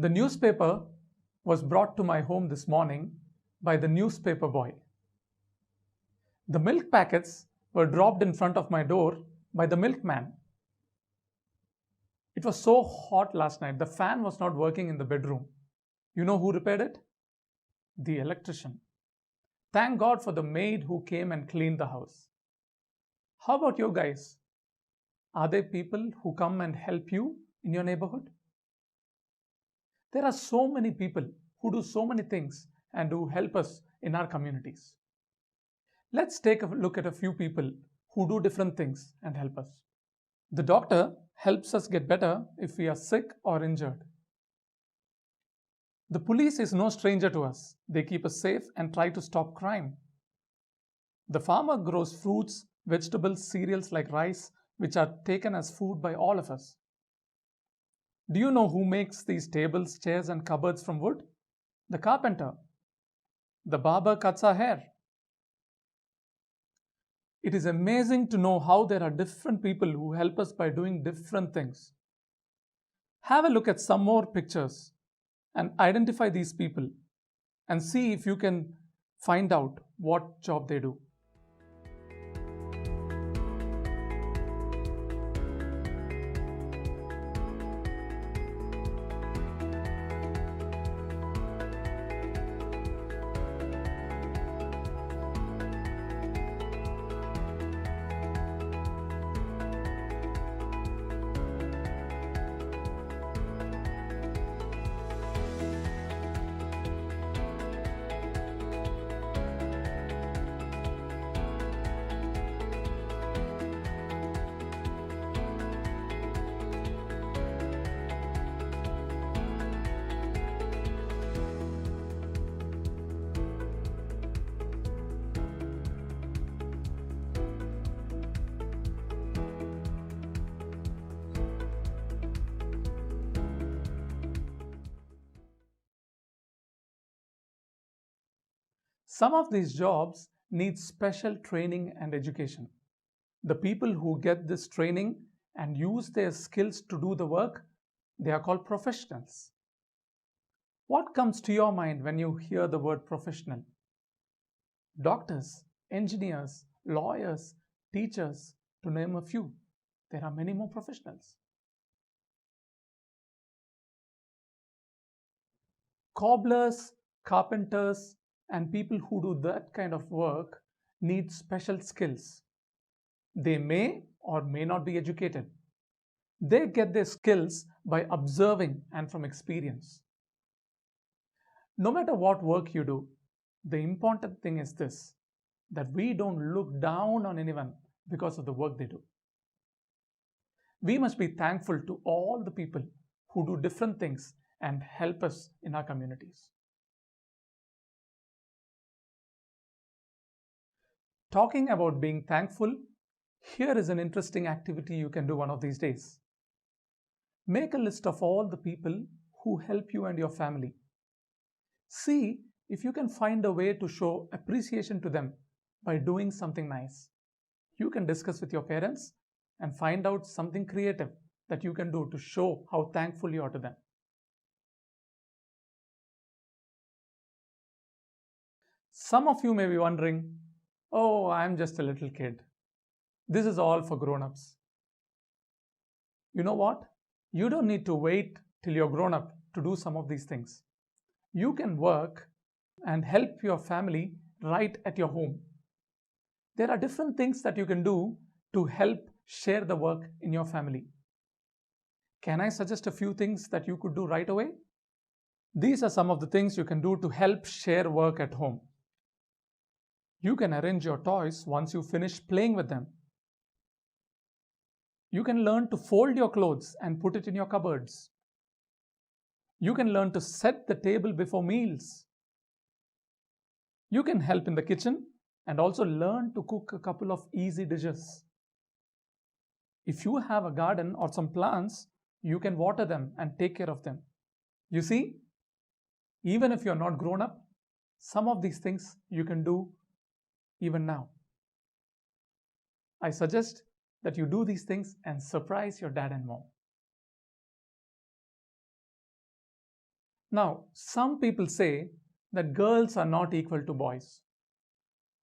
The newspaper was brought to my home this morning by the newspaper boy. The milk packets were dropped in front of my door by the milkman. It was so hot last night, the fan was not working in the bedroom. You know who repaired it? The electrician. Thank God for the maid who came and cleaned the house. How about you guys? Are there people who come and help you in your neighborhood? There are so many people who do so many things and who help us in our communities. Let's take a look at a few people who do different things and help us. The doctor helps us get better if we are sick or injured. The police is no stranger to us. They keep us safe and try to stop crime. The farmer grows fruits, vegetables, cereals like rice, which are taken as food by all of us. Do you know who makes these tables, chairs, and cupboards from wood? The carpenter. The barber cuts our hair. It is amazing to know how there are different people who help us by doing different things. Have a look at some more pictures and identify these people and see if you can find out what job they do. Some of these jobs need special training and education. The people who get this training and use their skills to do the work, they are called professionals. What comes to your mind when you hear the word professional? Doctors, engineers, lawyers, teachers, to name a few. There are many more professionals. Cobblers, carpenters, and people who do that kind of work need special skills. They may or may not be educated. They get their skills by observing and from experience. No matter what work you do, the important thing is this, that we don't look down on anyone because of the work they do. We must be thankful to all the people who do different things and help us in our communities. Talking about being thankful, here is an interesting activity you can do one of these days. Make a list of all the people who help you and your family. See if you can find a way to show appreciation to them by doing something nice. You can discuss with your parents and find out something creative that you can do to show how thankful you are to them. Some of you may be wondering, oh, I'm just a little kid. This is all for grown-ups. You know what? You don't need to wait till you're grown up to do some of these things. You can work and help your family right at your home. There are different things that you can do to help share the work in your family. Can I suggest a few things that you could do right away? These are some of the things you can do to help share work at home. You can arrange your toys once you finish playing with them. You can learn to fold your clothes and put it in your cupboards. You can learn to set the table before meals. You can help in the kitchen and also learn to cook a couple of easy dishes. If you have a garden or some plants, you can water them and take care of them. You see, even if you're not grown up, some of these things you can do even now. I suggest that you do these things and surprise your dad and mom. Now, some people say that girls are not equal to boys.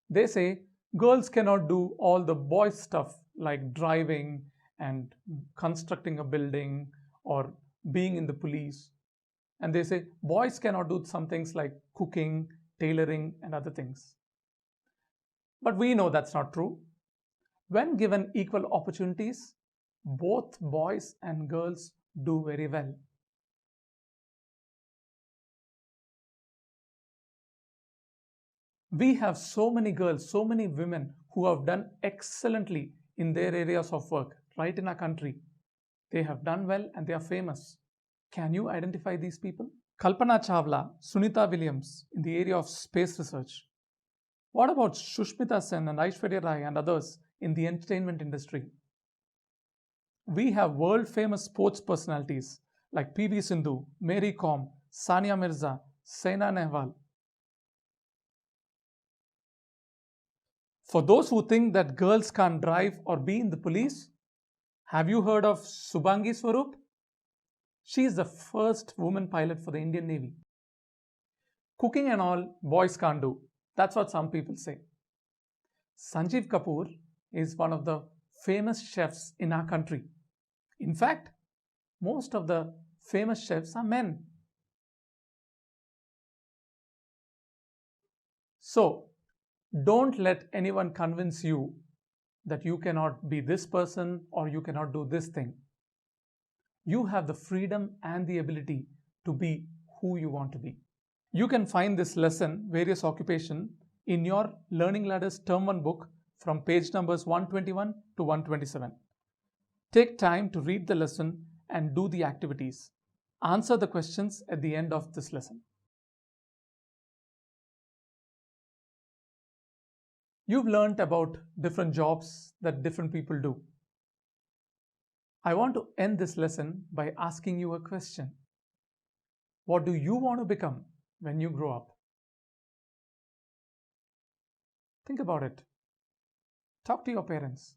They say girls cannot do all the boys' stuff like driving and constructing a building or being in the police. And they say boys cannot do some things like cooking, tailoring, and other things. But we know that's not true. When given equal opportunities, both boys and girls do very well. We have so many girls, so many women who have done excellently in their areas of work right in our country. They have done well and they are famous. Can you identify these people? Kalpana Chawla, Sunita Williams in the area of space research. What about Shushmita Sen and Aishwarya Rai and others in the entertainment industry? We have world famous sports personalities like PV Sindhu, Mary Kom, Sania Mirza, Saina Nehwal. For those who think that girls can't drive or be in the police, have you heard of Subhangi Swarup? She is the first woman pilot for the Indian Navy. Cooking and all, boys can't do. That's what some people say. Sanjeev Kapoor is one of the famous chefs in our country. In fact, most of the famous chefs are men. So, don't let anyone convince you that you cannot be this person or you cannot do this thing. You have the freedom and the ability to be who you want to be. You can find this lesson, Various Occupation, in your Learning Ladders Term 1 book from page numbers 121 to 127. Take time to read the lesson and do the activities. Answer the questions at the end of this lesson. You've learnt about different jobs that different people do. I want to end this lesson by asking you a question. What do you want to become when you grow up? Think about it. Talk to your parents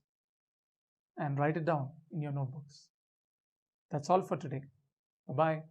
and write it down in your notebooks. That's all for today. Bye-bye.